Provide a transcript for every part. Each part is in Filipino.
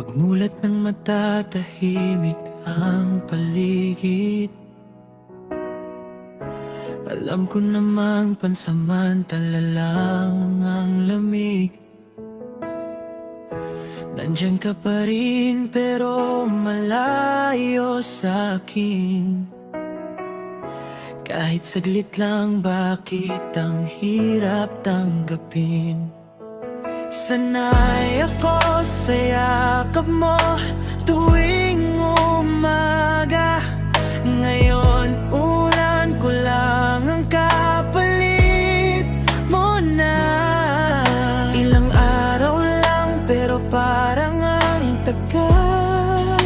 Pagmulat ng mata, tahimik ang paligid. Alam ko namang pansamantala lang ang lamig. Nandiyan ka pa rin pero malayo sa'kin. Kahit saglit lang, bakit ang hirap tanggapin? Sanay ako sa yakap mo tuwing umaga. Ngayon, ulan ko lang ang kapalit mo na. Ilang araw lang pero parang ang tagal.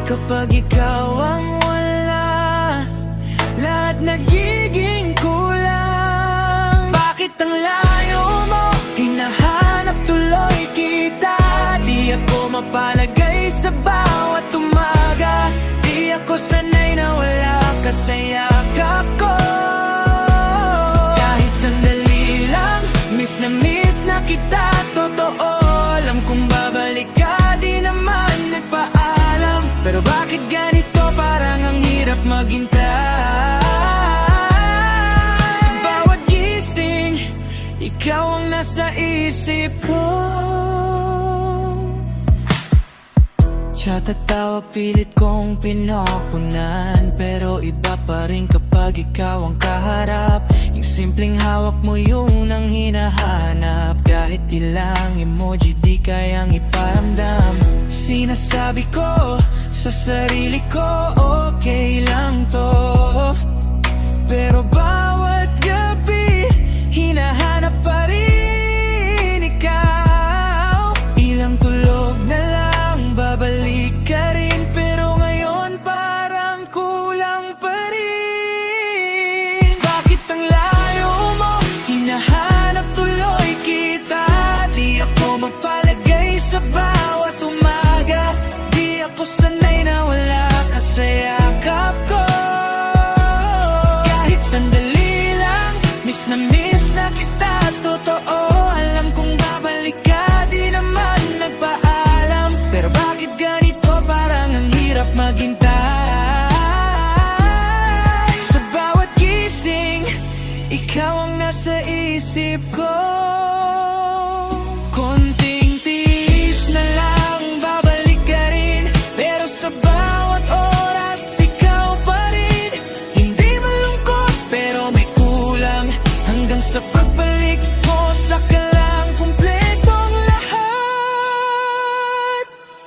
Kapag ikaw ang wala, lahat nagiging kulang. Bakit ang layo mo? Hinahanap tuloy kita. Di ako mapalagay sa bawat umaga. Di ako sanay na wala ka sa yakap ko. Kahit sandali lang, miss na kita. Totoo, alam kong babalik ka. Di naman nagpaalam. Pero bakit ganito? Parang ang hirap maghintay. Sa bawat gising, ikaw ang nasa isip ko. Chat at tawa pilit kong pinopunan, pero iba pa rin kapag ikaw ang kaharap. Yung simpleng hawak mo yun ang hinahanap. Kahit ilang emoji di kayang iparamdam. Sinasabi ko sa sarili ko, okay lang to. Pero bawat gabi, hinahanap pa rin ikaw. Ilang tulog na lang, babalik ka rin. Pero ngayon parang kulang pa rin. Bakit ang layo mo? Hinahanap tuloy kita. Di ako mapalagay sa bawat umaga. Di ako sanay na wala ka sa yakap ko. Kahit sandali lang, miss na kita. Totoo, alam kong babalik ka. Di naman nagpaalam. Pero bakit ganito? Parang ang hirap maghintay. Sa bawat gising, ikaw ang nasa isip ko. Konting tiis na lang, babalik ka rin. Pero sa bawat oras, ikaw pa rin. Hindi malungkot, pero may kulang. Hanggang sa pagbalik mo, saka lang kumpletong lahat.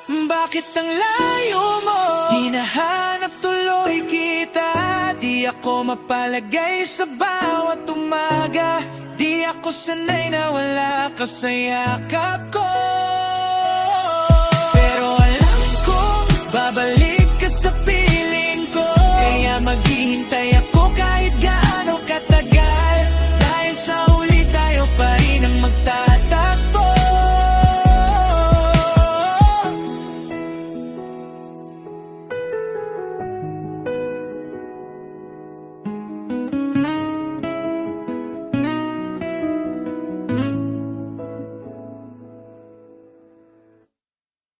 Bakit ang layo mo? Hinahanap tuloy kita. Di ako mapalagay sa bawat umaga. Di ako sanay na wala ka sa yakap ko.